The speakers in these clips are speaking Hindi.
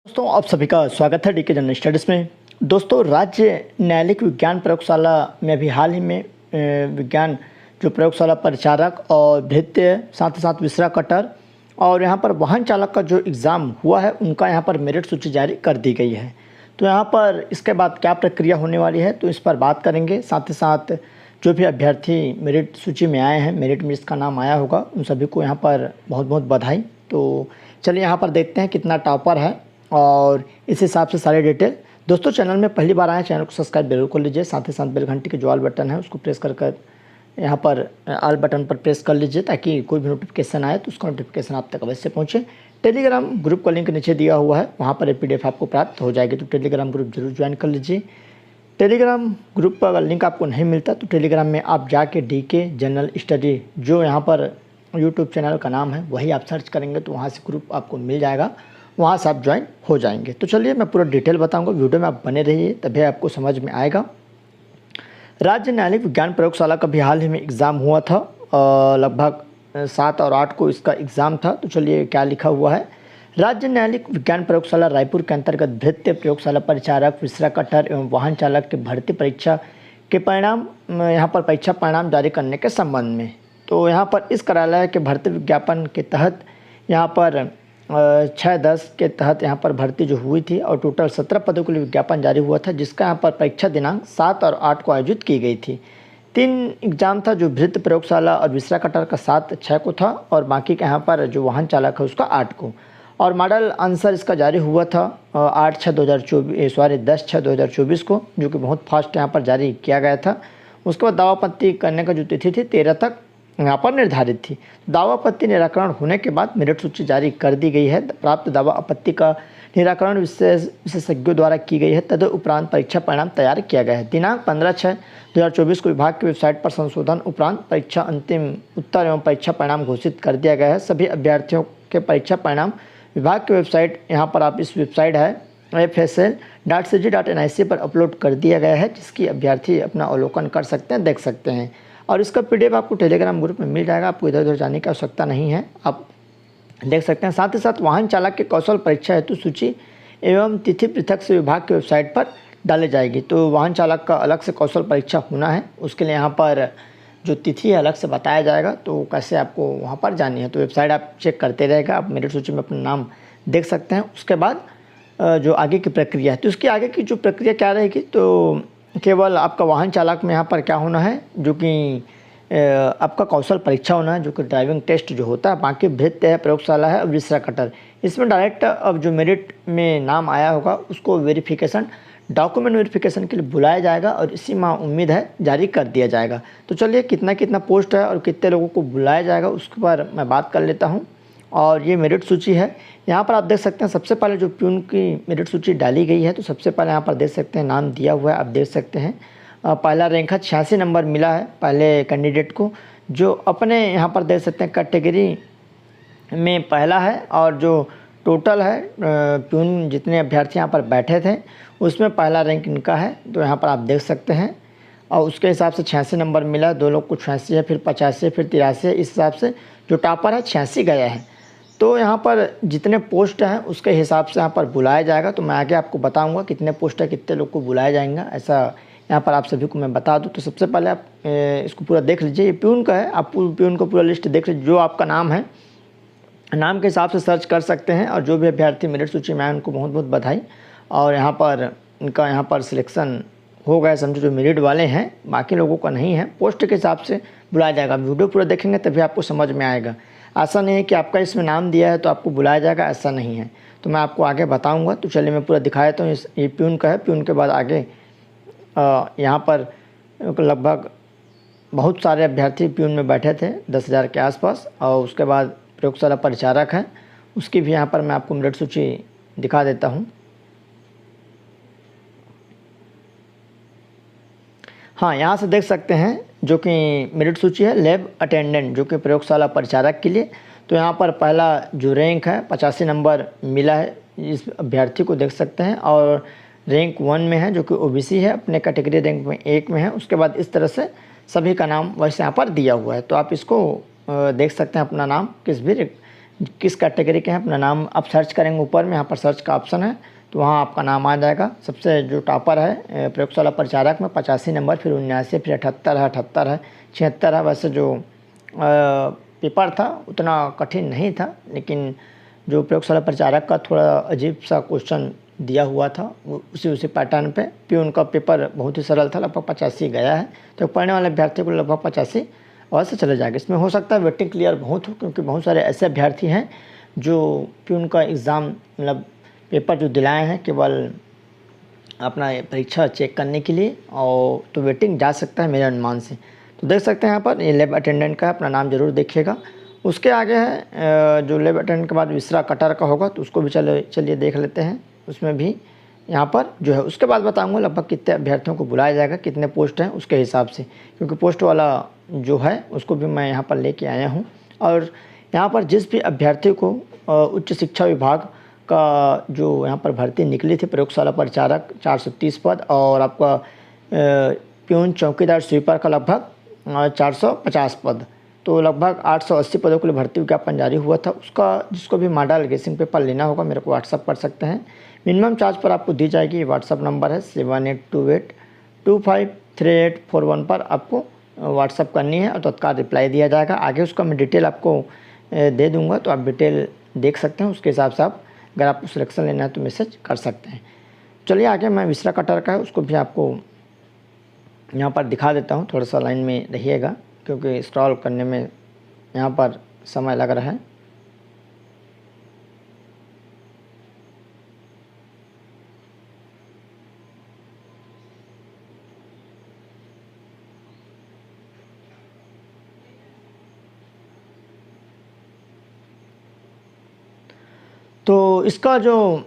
दोस्तों आप सभी का स्वागत है डीके जनरल स्टडीज़ में। दोस्तों राज्य न्यायालयिक विज्ञान प्रयोगशाला में अभी हाल ही में विज्ञान जो प्रयोगशाला परिचारक और भृत्य साथ ही साथ विसरा कटर और यहाँ पर वाहन चालक का जो एग्ज़ाम हुआ है उनका यहाँ पर मेरिट सूची जारी कर दी गई है। तो यहाँ पर इसके बाद क्या प्रक्रिया होने वाली है तो इस पर बात करेंगे। साथ ही साथ जो भी अभ्यर्थी मेरिट सूची में आए हैं, मेरिट में जिसका नाम आया होगा, उन सभी को यहाँ पर बहुत बहुत बधाई। तो चलिए यहाँ पर देखते हैं कितना टॉपर है और इस हिसाब से सारे डिटेल। दोस्तों चैनल में पहली बार आए, चैनल को सब्सक्राइब जरूर कर लीजिए। साथ ही साथ बेल घंटी के जो ऑल बटन है उसको प्रेस कर यहाँ पर ऑल बटन पर प्रेस कर लीजिए ताकि कोई भी नोटिफिकेशन आए तो उसका नोटिफिकेशन आप तक अवश्य पहुँचे। टेलीग्राम ग्रुप का लिंक नीचे दिया हुआ है, वहाँ पर PDF आपको प्राप्त हो जाएगी, तो टेलीग्राम ग्रुप जरूर ज्वाइन कर लीजिए। टेलीग्राम ग्रुप पर अगर लिंक आपको नहीं मिलता तो टेलीग्राम में आप जाके डीके जनरल स्टडी जो यहाँ पर यूट्यूब चैनल का नाम है वही आप सर्च करेंगे तो वहाँ से ग्रुप आपको मिल जाएगा, वहाँ से आप ज्वाइन हो जाएंगे। तो चलिए मैं पूरा डिटेल बताऊंगा, वीडियो में आप बने रहिए तभी आपको समझ में आएगा। राज्य न्यायालयिक विज्ञान प्रयोगशाला का भी हाल ही में एग्ज़ाम हुआ था, लगभग 7 और 8 को इसका एग्ज़ाम था। तो चलिए क्या लिखा हुआ है। राज्य न्यायालयिक विज्ञान प्रयोगशाला रायपुर के अंतर्गत भृत्य प्रयोगशाला परिचारक विसरा कटर एवं वाहन चालक के भर्ती परीक्षा के परिणाम यहाँ पर परीक्षा परिणाम जारी करने के संबंध में, तो यहाँ पर इस कार्यालय के भर्ती विज्ञापन के तहत यहाँ पर 6/10 के तहत यहाँ पर भर्ती जो हुई थी और टोटल 17 पदों के लिए विज्ञापन जारी हुआ था, जिसका यहाँ पर परीक्षा दिनांक 7 और 8 को आयोजित की गई थी। 3 एग्जाम था, जो भृत्य प्रयोगशाला और विसरा कटर का 7/6 को था और बाकी का यहाँ पर जो वाहन चालक है उसका 8 को। और मॉडल आंसर इसका जारी हुआ था 10/6/2024 को, जो कि बहुत फास्ट यहाँ पर जारी किया गया था। उसके बाद दावा आपत्ति करने का जो तिथि थी 13 तक यहाँ पर निर्धारित थी। दावा आपत्ति निराकरण होने के बाद मेरिट सूची जारी कर दी गई है। प्राप्त दावा आपत्ति का निराकरण विशेषज्ञों द्वारा की गई है। तदुपरांत परीक्षा परिणाम तैयार किया गया है। दिनांक 15/6/2024 को विभाग की वेबसाइट पर संशोधन उपरांत परीक्षा अंतिम उत्तर एवं परीक्षा परिणाम घोषित कर दिया गया है। सभी अभ्यर्थियों के परीक्षा परिणाम विभाग की वेबसाइट, यहाँ पर आप इस वेबसाइट है fsl.cg.nic पर अपलोड कर दिया गया है, जिसकी अभ्यर्थी अपना अवलोकन कर सकते हैं, देख सकते हैं। और इसका PDF आपको टेलीग्राम ग्रुप में मिल जाएगा, आपको इधर उधर जाने की आवश्यकता नहीं है, आप देख सकते हैं। साथ ही साथ वाहन चालक के कौशल परीक्षा हेतु सूची एवं तिथि पृथक से विभाग की वेबसाइट पर डाली जाएगी। तो वाहन चालक का अलग से कौशल परीक्षा होना है, उसके लिए यहाँ पर जो तिथि है अलग से बताया जाएगा, तो कैसे आपको वहाँ पर जानी है। तो वेबसाइट आप चेक करते रहेगा, आप मेरिट सूची में अपना नाम देख सकते हैं। उसके बाद जो आगे की प्रक्रिया है, तो उसकी आगे की जो प्रक्रिया क्या रहेगी, तो केवल आपका वाहन चालक में यहाँ पर क्या होना है, जो कि आपका कौशल परीक्षा होना है, जो कि ड्राइविंग टेस्ट जो होता है। बाकी भृत्य है, प्रयोगशाला है और विसरा कटर, इसमें डायरेक्ट अब जो मेरिट में नाम आया होगा उसको वेरिफिकेशन डॉक्यूमेंट वेरिफिकेशन के लिए बुलाया जाएगा और इसी माह उम्मीद है जारी कर दिया जाएगा। तो चलिए कितना पोस्ट है और कितने लोगों को बुलाया जाएगा उसके पर मैं बात कर लेता हूँ। और ये मेरिट सूची है, यहाँ पर आप देख सकते हैं। सबसे पहले जो प्यून की मेरिट सूची डाली गई है, तो सबसे पहले यहाँ पर देख सकते हैं नाम दिया हुआ है, आप देख सकते हैं। पहला रैंक है, 86 नंबर मिला है पहले कैंडिडेट को, जो अपने यहाँ पर देख सकते हैं कैटेगरी में पहला है। और जो टोटल है प्यून जितने अभ्यर्थी यहाँ पर बैठे थे उसमें पहला रैंक इनका है, तो यहाँ पर आप देख सकते हैं। और उसके हिसाब से 86 नंबर मिला, 2 लोग को 86 है, फिर 85 है, फिर 83 है। इस हिसाब से जो टॉपर है 86 गया है। तो यहाँ पर जितने पोस्ट हैं उसके हिसाब से यहाँ पर बुलाया जाएगा। तो मैं आगे आपको बताऊँगा कितने पोस्ट है, कितने लोग को बुलाया जाएगा, ऐसा यहाँ पर आप सभी को मैं बता दूँ। तो सबसे पहले आप इसको पूरा देख लीजिए, ये प्यून का है, आप प्यून को पूरा लिस्ट देख लीजिए। जो आपका नाम है, नाम के हिसाब से सर्च कर सकते हैं। और जो भी अभ्यर्थी मेरिट सूची में आए उनको बहुत बहुत बधाई। और यहाँ पर इनका यहाँ पर सिलेक्शन हो गया, समझो जो मेरिट वाले हैं, बाकी लोगों का नहीं है। पोस्ट के हिसाब से बुलाया जाएगा। वीडियो पूरा देखेंगे तभी आपको समझ में आएगा। ऐसा नहीं है कि आपका इसमें नाम दिया है तो आपको बुलाया जाएगा, ऐसा नहीं है। तो मैं आपको आगे बताऊँगा। तो चलिए मैं पूरा दिखा देता हूँ। ये प्यून का है। प्यून के बाद आगे यहाँ पर लगभग बहुत सारे अभ्यर्थी प्यून में बैठे थे, 10,000 के आसपास। और उसके बाद प्रयोगशाला परिचारक है, उसकी भी यहाँ पर मैं आपको मेरिट सूची दिखा देता हूँ। हाँ, यहाँ से देख सकते हैं जो कि मेरिट सूची है लैब अटेंडेंट, जो कि प्रयोगशाला परिचारक के लिए। तो यहाँ पर पहला जो रैंक है 85 नंबर मिला है इस अभ्यर्थी को, देख सकते हैं। और रैंक 1 में है, जो कि OBC है, अपने कैटेगरी रैंक में 1 में है। उसके बाद इस तरह से सभी का नाम वैसे यहाँ पर दिया हुआ है। तो आप इसको देख सकते हैं, अपना नाम किस भी किस कैटेगरी के हैं, अपना नाम आप सर्च करेंगे, ऊपर में यहाँ पर सर्च का ऑप्शन है तो वहाँ आपका नाम आ जाएगा। सबसे जो टॉपर है प्रयोगशाला परिचारक में 85 नंबर, फिर 79, फिर 78 है, 78 है, 76 है। वैसे जो पेपर था उतना कठिन नहीं था, लेकिन जो प्रयोगशाला परिचारक का थोड़ा अजीब सा क्वेश्चन दिया हुआ था उसी पैटर्न पे। प्यून का पेपर बहुत ही सरल था, लगभग 85 गया है, तो पढ़ने वाले अभ्यर्थी को लगभग 85 अवश्य चले जाएगा। इसमें हो सकता है वेटिंग क्लियर बहुत हो, क्योंकि बहुत सारे ऐसे अभ्यर्थी हैं जो प्यून का एग्ज़ाम मतलब पेपर जो दिलाए हैं केवल अपना परीक्षा चेक करने के लिए, और तो वेटिंग जा सकता है मेरे अनुमान से। तो देख सकते हैं यहाँ पर ये लैब अटेंडेंट का, अपना नाम जरूर देखिएगा। उसके आगे है जो लैब अटेंडेंट के बाद विसरा कटर का होगा, तो उसको भी चलिए देख लेते हैं। उसमें भी यहाँ पर जो है उसके बाद बताऊंगा लगभग कितने अभ्यर्थियों को बुलाया जाएगा, कितने पोस्ट हैं उसके हिसाब से, क्योंकि पोस्ट वाला जो है उसको भी मैं यहाँ पर लेके आया हूँ। और यहाँ पर जिस भी अभ्यर्थी को उच्च शिक्षा विभाग का जो यहाँ पर भर्ती निकली थी प्रयोगशाला परिचारक 430 पद, और आपका प्यून चौकीदार स्वीपर का लगभग 450 पद, तो लगभग 880 पदों के लिए भर्ती विज्ञापन जारी हुआ था। उसका जिसको भी मॉडल गेसिंग पेपर लेना होगा मेरे को व्हाट्सअप कर सकते हैं। मिनिमम चार्ज पर आपको दी जाएगी, व्हाट्सअप नंबर है 7828253841 पर आपको व्हाट्सअप करनी है और तत्काल रिप्लाई दिया जाएगा। आगे उसका मैं डिटेल आपको दे दूंगा, तो आप डिटेल देख सकते हैं, उसके हिसाब से आप अगर आपको सिलेक्शन लेना है तो मैसेज कर सकते हैं। चलिए आगे मैं विसरा कटर का है उसको भी आपको यहाँ पर दिखा देता हूँ, थोड़ा सा लाइन में रहिएगा क्योंकि स्क्रॉल करने में यहाँ पर समय लग रहा है। तो इसका जो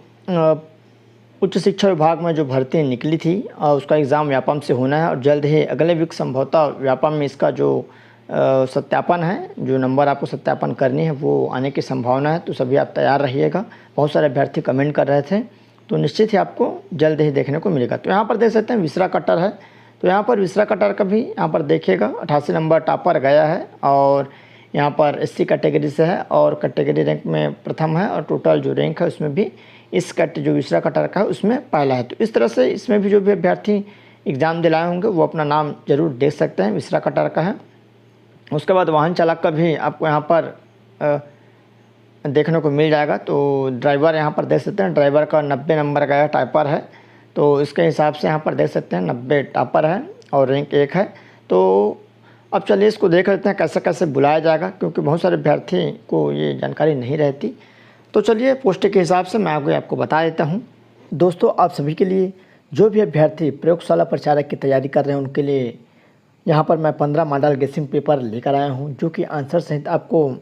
उच्च शिक्षा विभाग में जो भर्ती निकली थी उसका एग्ज़ाम व्यापम से होना है, और जल्द ही अगले वीक संभवतः व्यापम में इसका जो सत्यापन है, जो नंबर आपको सत्यापन करनी है वो आने की संभावना है। तो सभी आप तैयार रहिएगा। बहुत सारे अभ्यर्थी कमेंट कर रहे थे, तो निश्चित ही आपको जल्द ही देखने को मिलेगा। तो यहाँ पर देख सकते हैं विसरा कटर है, तो यहाँ पर विसरा कटर का भी यहाँ पर देखिएगा 88 नंबर टॉपर गया है, और यहाँ पर SC कैटेगरी से है और कैटेगरी रैंक में प्रथम है, और टोटल जो रैंक है उसमें भी इस जो विसरा कटर का है उसमें पहला है। तो इस तरह से इसमें भी जो भी अभ्यर्थी एग्ज़ाम दिलाए होंगे वो अपना नाम जरूर देख सकते हैं, विसरा कटर का है। उसके बाद वाहन चालक का भी आपको यहाँ पर देखने को मिल जाएगा। तो ड्राइवर यहाँ पर देख सकते हैं, ड्राइवर का 90 नंबर का टाइपर है, तो इसके हिसाब से यहाँ पर देख सकते हैं 90 टापर है और रैंक 1 है। तो अब चलिए इसको देख लेते हैं कैसे कैसे बुलाया जाएगा, क्योंकि बहुत सारे अभ्यर्थी को ये जानकारी नहीं रहती। तो चलिए पोस्ट के हिसाब से मैं आगे आपको बता देता हूँ। दोस्तों आप सभी के लिए जो भी अभ्यर्थी प्रयोगशाला परिचारक की तैयारी कर रहे हैं उनके लिए यहाँ पर मैं 15 मॉडल गेसिंग पेपर लेकर आया हूँ, जो कि आंसर सहित आपको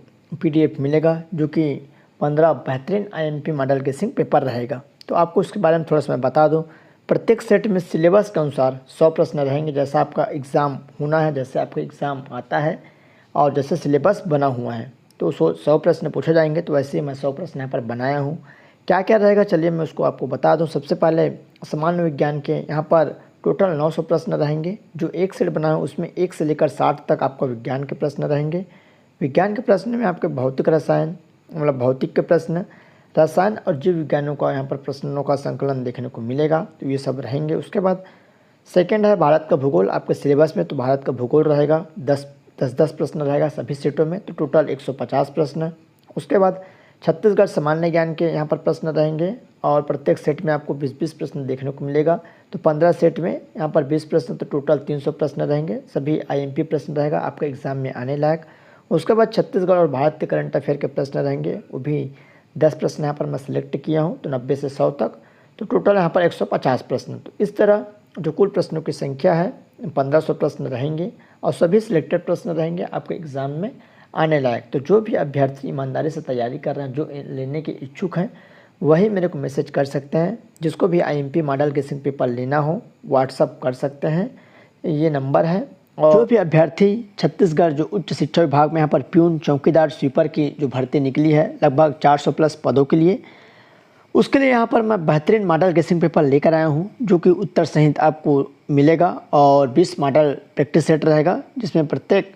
PDF मिलेगा, जो कि 15 बेहतरीन IMP मॉडल गेसिंग पेपर रहेगा। तो आपको इसके बारे में थोड़ा सा मैं बता दूँ। प्रत्येक सेट में सिलेबस के अनुसार 100 प्रश्न रहेंगे, जैसा आपका एग्ज़ाम होना है, जैसे आपका एग्ज़ाम आता है और जैसे सिलेबस बना हुआ है तो 100 प्रश्न पूछे जाएंगे। तो वैसे ही मैं 100 प्रश्न यहाँ पर बनाया हूँ। क्या क्या रहेगा चलिए मैं उसको आपको बता दूँ। सबसे पहले सामान्य विज्ञान के यहाँ पर टोटल 900 प्रश्न रहेंगे। जो एक सेट बना है उसमें 1 से लेकर 60 तक आपका विज्ञान के प्रश्न रहेंगे। विज्ञान के प्रश्न में आपके भौतिक रसायन मतलब भौतिक के प्रश्न, रसायन और जीव विज्ञानों का यहाँ पर प्रश्नों का संकलन देखने को मिलेगा, तो ये सब रहेंगे। उसके बाद सेकंड है भारत का भूगोल। आपके सिलेबस में तो भारत का भूगोल रहेगा, 10 प्रश्न रहेगा सभी सेटों में, तो टोटल 150 प्रश्न। उसके बाद छत्तीसगढ़ सामान्य ज्ञान के यहाँ पर प्रश्न रहेंगे और प्रत्येक सेट में आपको 20-20 प्रश्न देखने को मिलेगा। तो 15 सेट में यहाँ पर 20 प्रश्न, तो टोटल 300 प्रश्न रहेंगे। सभी IMP प्रश्न रहेगा आपके एग्ज़ाम में आने लायक। उसके बाद छत्तीसगढ़ और भारत के करंट अफेयर के प्रश्न रहेंगे, वो भी 10 प्रश्न यहाँ पर मैं सिलेक्ट किया हूँ, तो 90 से 100 तक, तो टोटल यहाँ पर 150 प्रश्न। तो इस तरह जो कुल प्रश्नों की संख्या है 1500 प्रश्न रहेंगे और सभी सिलेक्टेड प्रश्न रहेंगे आपके एग्ज़ाम में आने लायक। तो जो भी अभ्यर्थी ईमानदारी से तैयारी कर रहे हैं, जो लेने के इच्छुक हैं, वही मेरे को मैसेज कर सकते हैं। जिसको भी IMP मॉडल गेसिंग पेपर लेना हो व्हाट्सअप कर सकते हैं, ये नंबर है। और जो भी अभ्यर्थी छत्तीसगढ़ जो उच्च शिक्षा विभाग में यहाँ पर प्यून चौकीदार स्वीपर की जो भर्ती निकली है लगभग 400 प्लस पदों के लिए, उसके लिए यहाँ पर मैं बेहतरीन मॉडल गेसिंग पेपर लेकर आया हूँ, जो कि उत्तर सहित आपको मिलेगा और 20 मॉडल प्रैक्टिस सेट रहेगा, जिसमें प्रत्येक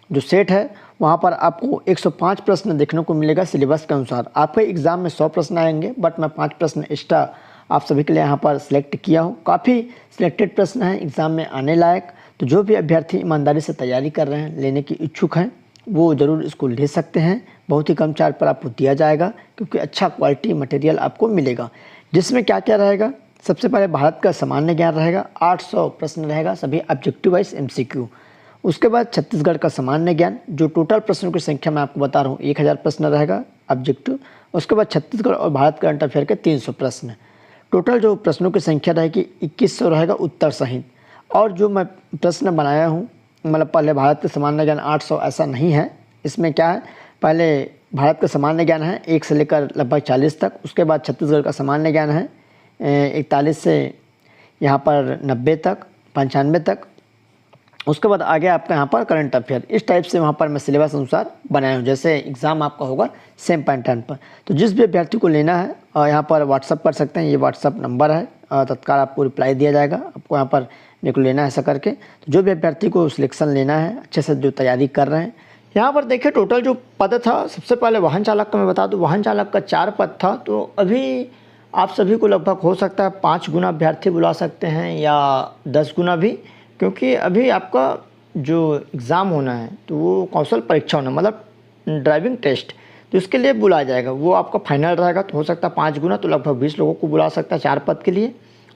जो सेट है वहाँ पर आपको 105 प्रश्न देखने को मिलेगा सिलेबस के अनुसार। आपके एग्ज़ाम में 100 प्रश्न आएंगे, बट मैं 5 प्रश्न एक्स्ट्रा आप सभी के लिए यहाँ पर सिलेक्ट किया हूँ। काफ़ी सिलेक्टेड प्रश्न हैं एग्ज़ाम में आने लायक, तो जो भी अभ्यर्थी ईमानदारी से तैयारी कर रहे हैं, लेने की इच्छुक हैं, वो ज़रूर इसको ले सकते हैं। बहुत ही कम चार्ज पर आपको दिया जाएगा, क्योंकि अच्छा क्वालिटी मटेरियल आपको मिलेगा। जिसमें क्या क्या रहेगा, सबसे पहले भारत का सामान्य ज्ञान रहेगा, 800 प्रश्न रहेगा, सभी ऑब्जेक्टिव वाइज MCQ। उसके बाद छत्तीसगढ़ का सामान्य ज्ञान, जो टोटल प्रश्नों की संख्या मैं आपको बता रहा हूँ 1000 प्रश्न रहेगा ऑब्जेक्टिव। उसके बाद छत्तीसगढ़ और भारत करंट अफेयर के 300 प्रश्न। टोटल जो प्रश्नों की संख्या रहेगी 2100 रहेगा उत्तर सहित। और जो मैं प्रश्न बनाया हूँ, मतलब पहले भारत का सामान्य ज्ञान 800 ऐसा नहीं है। इसमें क्या है, पहले भारत का सामान्य ज्ञान है 1 से लेकर लगभग 40 तक। उसके बाद छत्तीसगढ़ का सामान्य ज्ञान है 41 से यहाँ पर 90 तक, 95 तक। उसके बाद आगे आपका यहाँ पर करंट अफेयर। इस टाइप से वहाँ पर मैं सिलेबस अनुसार बनाया हूँ, जैसे एग्ज़ाम आपका होगा सेम पैटर्न पर। तो जिस भी अभ्यर्थी को लेना है यहाँ पर व्हाट्सअप कर सकते हैं, ये व्हाट्सअप नंबर है, तत्काल आपको रिप्लाई दिया जाएगा। आपको यहाँ पर मेरे को लेना है ऐसा करके। तो जो भी अभ्यर्थी को सिलेक्शन लेना है, अच्छे से जो तैयारी कर रहे हैं, यहाँ पर देखिए टोटल जो पद था, सबसे पहले वाहन चालक का मैं बता दूँ, वाहन चालक का 4 पद था। तो अभी आप सभी को लगभग हो सकता है 5 गुना अभ्यर्थी बुला सकते हैं या 10 गुना भी, क्योंकि अभी आपका जो एग्ज़ाम होना है तो वो कौशल परीक्षा होना, मतलब ड्राइविंग टेस्ट, तो इसके लिए बुलाया जाएगा। वो आपका फाइनल रहेगा, तो हो सकता है 5 गुना, तो लगभग 20 लोगों को बुला सकता है 4 पद के लिए।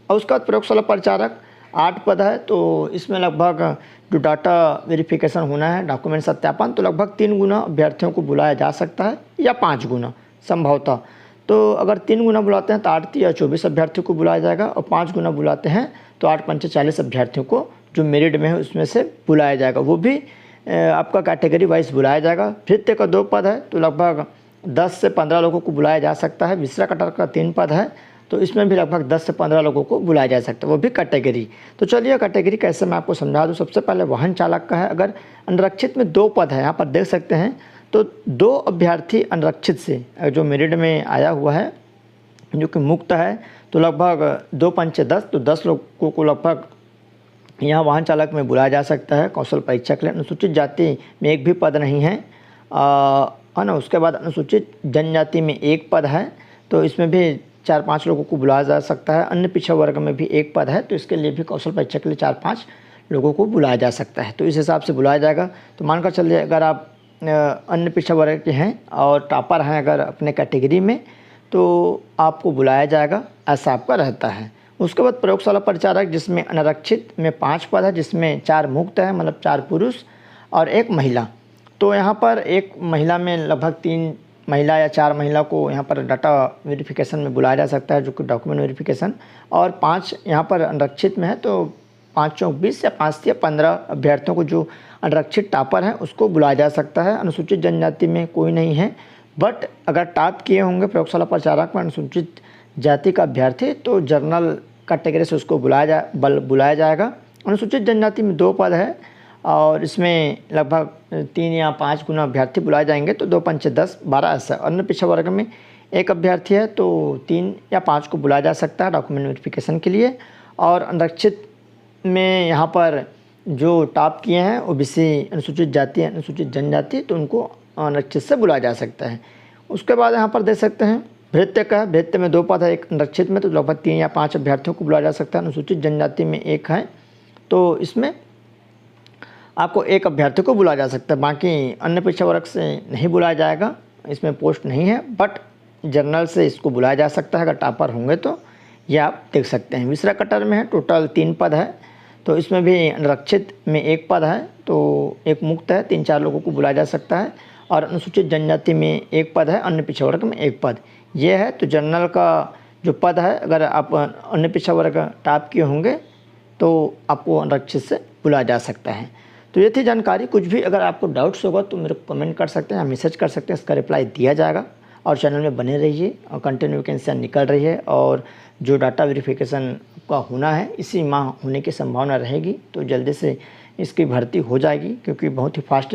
और उसके बाद प्रयोगशाला परिचारक 8 पद है, तो इसमें लगभग जो डाटा वेरिफिकेशन होना है, डॉक्यूमेंट सत्यापन, तो लगभग 3 गुना अभ्यर्थियों को बुलाया जा सकता है या 5 गुना संभवतः। तो अगर 3 गुना बुलाते हैं तो 8 या 24 अभ्यर्थियों को बुलाया जाएगा, और 5 गुना बुलाते हैं तो 8 पंचे 40 अभ्यर्थियों को जो मेरिट में है उसमें से बुलाया जाएगा। वो भी आपका कैटेगरी वाइज बुलाया जाएगा। भृत्य का 2 पद है, तो लगभग 10 से 15 लोगों को बुलाया जा सकता है। विश्रा कटर का 3 पद है, तो इसमें भी लगभग 10 से 15 लोगों को बुलाया जा सकता है, वो भी कैटेगरी। तो चलिए कैटेगरी कैसे मैं आपको समझा दूँ। सबसे पहले वाहन चालक का है, अगर अनरक्षित में 2 पद है, यहाँ पर देख सकते हैं, तो 2 अभ्यर्थी अनरक्षित से जो मेरिट में आया हुआ है, जो कि मुक्त है, तो लगभग 2 पंचे 10, तो 10 लोगों को लगभग यहाँ वाहन चालक में बुलाया जा सकता है कौशल परीक्षा के लिए। अनुसूचित जाति में 1 भी पद नहीं है ना। उसके बाद अनुसूचित जनजाति में 1 पद है, तो इसमें भी 4-5 लोगों को बुलाया जा सकता है। अन्य पिछड़ा वर्ग में भी 1 पद है, तो इसके लिए भी कौशल परीक्षा के लिए 4-5 लोगों को बुलाया जा सकता है। तो इस हिसाब से बुलाया जाएगा। तो मानकर चलिए अगर आप अन्य पिछड़ा वर्ग के हैं और टॉपर हैं अगर अपने कैटेगरी में, तो आपको बुलाया जाएगा, ऐसा आपका रहता है। उसके बाद प्रयोगशाला परिचारक, जिसमें अनारक्षित में 5 पद है, जिसमें 4 मुक्त है, मतलब 4 पुरुष और 1 महिला। तो यहाँ पर 1 महिला में लगभग 3 महिला या 4 महिला को यहाँ पर डाटा वेरिफिकेशन में बुलाया जा सकता है, जो कि डॉक्यूमेंट वेरिफिकेशन। और 5 यहाँ पर अनारक्षित में है, तो 5 चौक 20 या 5 या 15 अभ्यर्थियों को जो अनारक्षित टॉपर है उसको बुलाया जा सकता है। अनुसूचित जनजाति में कोई नहीं है, बट अगर टॉप किए होंगे प्रयोगशाला परिचारक में अनुसूचित जाति का अभ्यर्थी, तो जनरल कैटेगरी से उसको बुलाया जाएगा। अनुसूचित जनजाति में 2 पद है, और इसमें लगभग 3 या 5 गुना अभ्यर्थी बुलाए जाएंगे, तो 2 पंचे 10, 12 ऐसा। अन्य पिछड़ा वर्ग में 1 अभ्यर्थी है, तो 3 या 5 को बुलाया जा सकता है डॉक्यूमेंट वेरिफिकेशन के लिए। और अनरक्षित में यहाँ पर जो टॉप किए हैं OBC अनुसूचित जाति, अनुसूचित जनजाति, तो उनको अनरक्षित से बुलाया जा सकता है। उसके बाद यहाँ पर देख सकते हैं भृत्य का है, भृत्य में 2 पद है, 1 अनरक्षित में, तो लगभग 3 या 5 अभ्यर्थियों को बुलाया जा सकता है। अनुसूचित जनजाति में 1 है, तो इसमें आपको 1 अभ्यर्थी को बुलाया जा सकता है। बाकी अन्य पिछड़ा वर्ग से नहीं बुलाया जाएगा, इसमें पोस्ट नहीं है, बट जनरल से इसको बुलाया जा सकता है अगर टॉपर होंगे तो। ये आप देख सकते हैं। विश्रा कटर में है, टोटल 3 पद है, तो इसमें भी अनरक्षित में 1 पद है, तो 1 मुक्त है, 3-4 लोगों को बुलाया जा सकता है। और अनुसूचित जनजाति में 1 पद है, अन्य पिछड़ा वर्ग में 1 पद ये है। तो जनरल का जो पद है, अगर आप अन्य पिछड़ा वर्ग टॉप किए होंगे तो आपको अनरक्षित से बुलाया जा सकता है। तो ये थी जानकारी। कुछ भी अगर आपको डाउट्स होगा तो मेरे को कमेंट कर सकते हैं या मैसेज कर सकते हैं, इसका रिप्लाई दिया जाएगा। और चैनल में बने रहिए, और कंटिन्यू वैकेंसियाँ निकल रही है, और जो डाटा वेरिफिकेशन का होना है इसी माह होने की संभावना रहेगी, तो जल्दी से इसकी भर्ती हो जाएगी, क्योंकि बहुत ही फास्ट